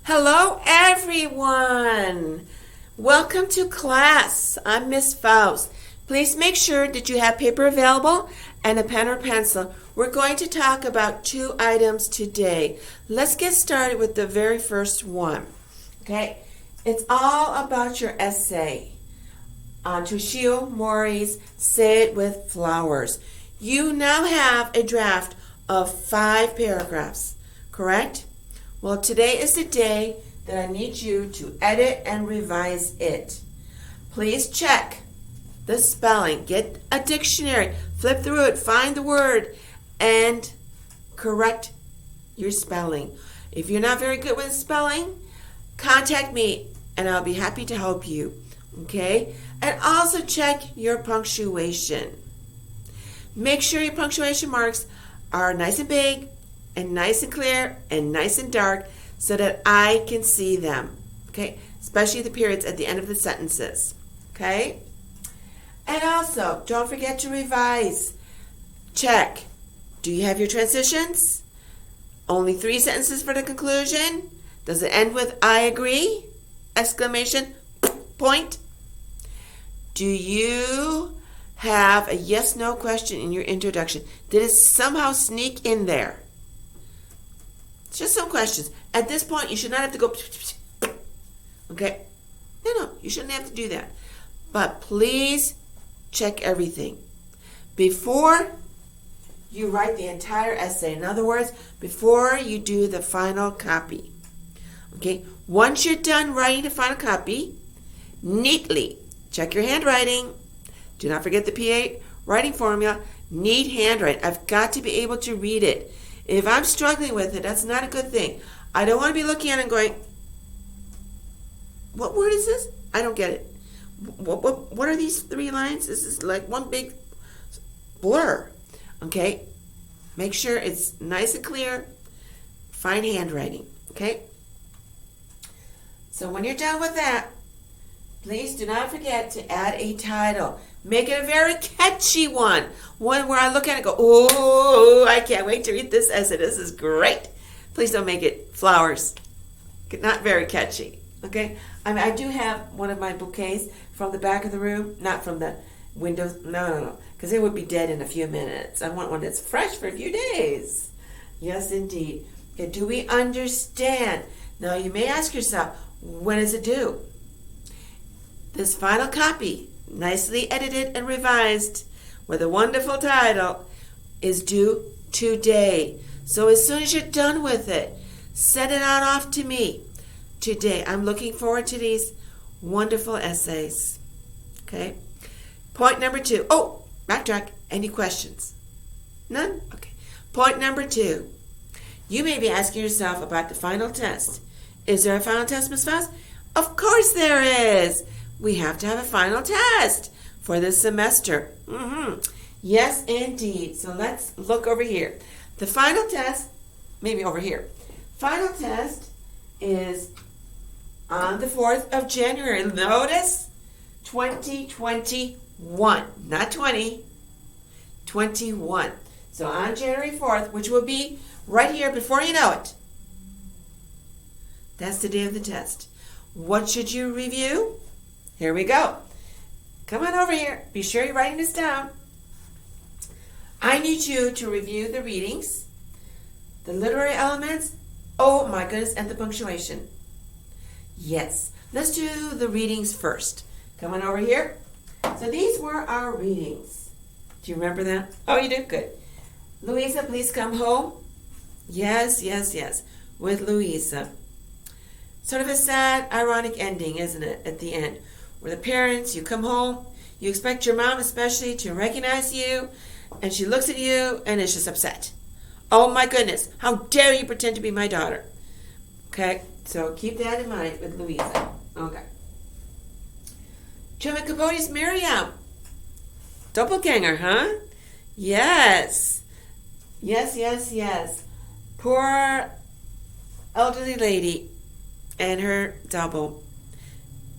Hello, everyone. Welcome to class. I'm Miss Faust. Please make sure that you have paper available and a pen or pencil. We're going to talk about 2 items today. Let's get started with the very first one. Okay, it's all about your essay on Toshio Mori's Say It With Flowers. You now have a draft of 5 paragraphs, correct? Well, today is the day that I need you to edit and revise it. Please check the spelling. Get a dictionary, flip through it, find the word, and correct your spelling. If you're not very good with spelling, contact me and I'll be happy to help you. Okay? And also check your punctuation. Make sure your punctuation marks are nice and big, and nice and clear and nice and dark so that I can see them, okay? Especially the periods at the end of the sentences, okay? And also, don't forget to revise. Check. Do you have your transitions? Only 3 sentences for the conclusion? Does it end with I agree? Exclamation point. Do you have a yes/no question in your introduction? Did it somehow sneak in there? Just some questions. At this point, you should not have to go, okay? No, you shouldn't have to do that. But please check everything before you write the entire essay. In other words, before you do the final copy, okay? Once you're done writing the final copy, neatly check your handwriting. Do not forget the PA writing formula. Neat handwriting. I've got to be able to read it. If I'm struggling with it, that's not a good thing. I don't want to be looking at it and going, what word is this? I don't get it. What are these 3 lines? This is like one big blur. Okay? Make sure it's nice and clear. Fine handwriting. Okay? So when you're done with that, please do not forget to add a title. Make it a very catchy one. One where I look at it and go, oh, I can't wait to read this essay. This is great. Please don't make it flowers. Not very catchy. Okay? I do have one of my bouquets from the back of the room, not from the windows. No. Because it would be dead in a few minutes. I want one that's fresh for a few days. Yes, indeed. Okay, do we understand? Now, you may ask yourself, when is it due? This final copy, nicely edited and revised with a wonderful title, is due today. So as soon as you're done with it, send it on off to me today. I'm looking forward to these wonderful essays. Okay? Point number 2. Oh, backtrack. Any questions? None? Okay. Point number 2. You may be asking yourself about the final test. Is there a final test, Ms. Faust? Of course there is. We have to have a final test for this semester. Yes, indeed. So let's look over here. The final test, maybe over here. Final test is on the 4th of January. Notice 2021, not 20, 21. So on January 4th, which will be right here before you know it, that's the day of the test. What should you review? Here we go. Come on over here. Be sure you're writing this down. I need you to review the readings, the literary elements, oh my goodness, and the punctuation. Yes. Let's do the readings first. Come on over here. So these were our readings. Do you remember them? Oh, you do? Good. Luisa, please come home. Yes. With Luisa. Sort of a sad, ironic ending, isn't it, at the end? Where the parents, you come home, you expect your mom especially to recognize you, and she looks at you and is just upset. Oh my goodness, how dare you pretend to be my daughter? Okay, so keep that in mind with Luisa. Okay. Truman Capote's Miriam. Doppelganger, huh? Yes. Poor elderly lady and her double.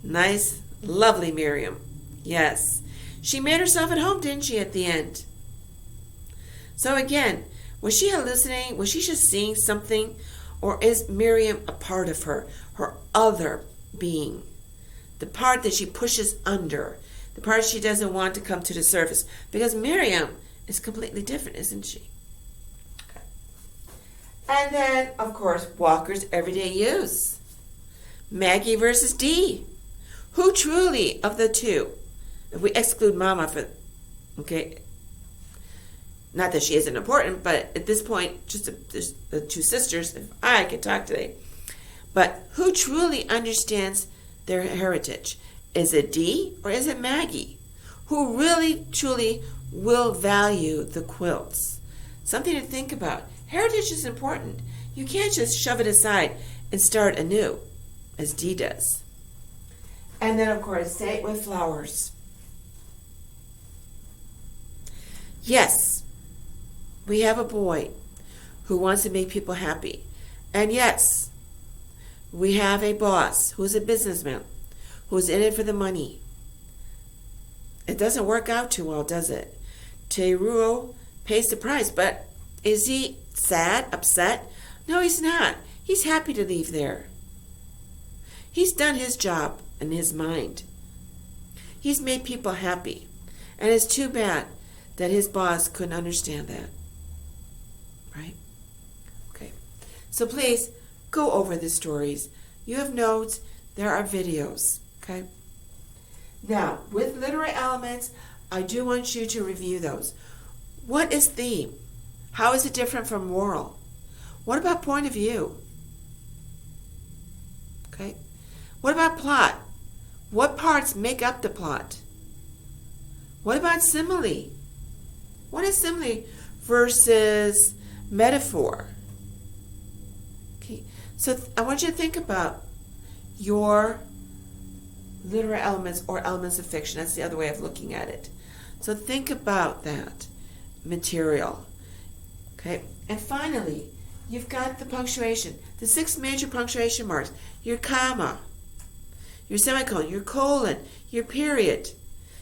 Nice, lovely Miriam. Yes. She made herself at home, didn't she, at the end? So again, was she hallucinating? Was she just seeing something? Or is Miriam a part of her other being? The part that she pushes under, the part she doesn't want to come to the surface. Because Miriam is completely different, isn't she? Okay. And then, of course, Walker's everyday use. Maggie versus Dee. Who truly of the two, if we exclude Mama for, okay, not that she isn't important, but at this point, just the two sisters, if I could talk today, but who truly understands their heritage? Is it Dee or is it Maggie? Who really, truly will value the quilts? Something to think about. Heritage is important. You can't just shove it aside and start anew, as Dee does. And then, of course, say it with flowers. Yes, we have a boy who wants to make people happy. And yes, we have a boss who's a businessman, who's in it for the money. It doesn't work out too well, does it? Teruo pays the price, but is he sad, upset? No, he's not. He's happy to leave there. He's done his job in his mind. He's made people happy. And it's too bad that his boss couldn't understand that. Right? Okay. So please go over the stories. You have notes. There are videos. Okay? Now, with literary elements, I do want you to review those. What is theme? How is it different from moral? What about point of view? Okay? What about plot? What parts make up the plot? What about simile? What is simile versus metaphor? Okay, so I want you to think about your literary elements or elements of fiction. That's the other way of looking at it. So think about that material. Okay, and finally, you've got the punctuation, the 6 major punctuation marks, your comma, your semicolon, your colon, your period,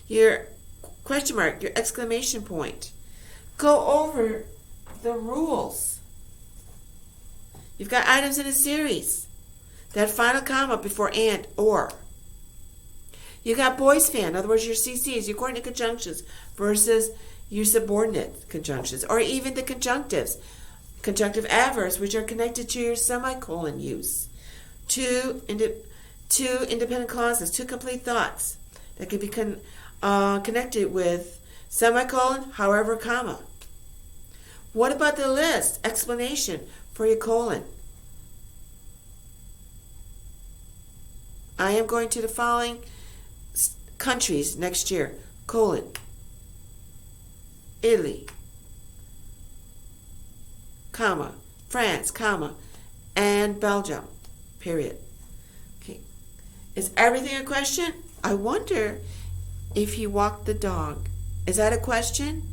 your question mark, your exclamation point. Go over the rules. You've got items in a series. That final comma before and, or. You got boys fan, in other words, your CCs, your coordinate conjunctions versus your subordinate conjunctions, or even the conjunctives. Conjunctive adverbs, which are connected to your semicolon use. Two independent clauses, 2 complete thoughts that can be connected with semicolon, however, comma. What about the list, explanation for your colon? I am going to the following countries next year, colon. Italy, comma, France, comma, and Belgium, period. Okay. Is everything a question? I wonder if he walked the dog. Is that a question?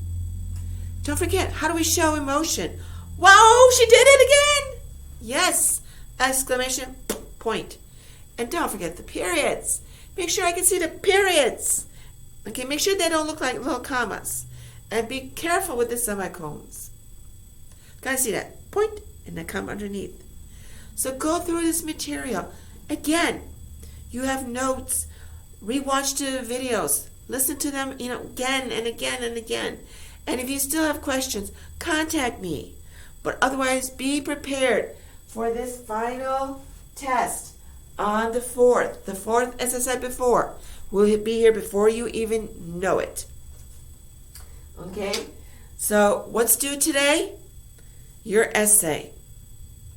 Don't forget, how do we show emotion? Whoa, she did it again! Yes! Exclamation point. And don't forget the periods. Make sure I can see the periods. Okay, make sure they don't look like little commas. And be careful with the semicolons. Gotta see that point and then come underneath. So go through this material. Again, you have notes. Rewatch the videos. Listen to them, again and again and again. And if you still have questions, contact me. But otherwise, be prepared for this final test on the 4th. The 4th, as I said before, will be here before you even know it. Okay? So, what's due today? Your essay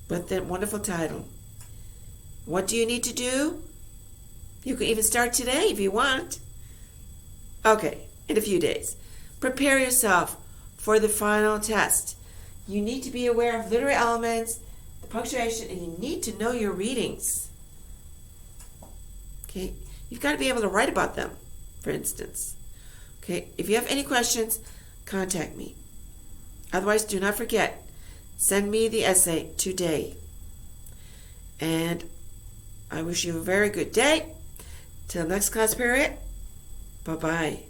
with that wonderful title. What do you need to do? You can even start today if you want. Okay, in a few days. Prepare yourself for the final test. You need to be aware of literary elements, the punctuation, and you need to know your readings. Okay, you've got to be able to write about them, for instance. Okay, if you have any questions, contact me. Otherwise, do not forget, send me the essay today. And I wish you a very good day. Till next class period, bye-bye.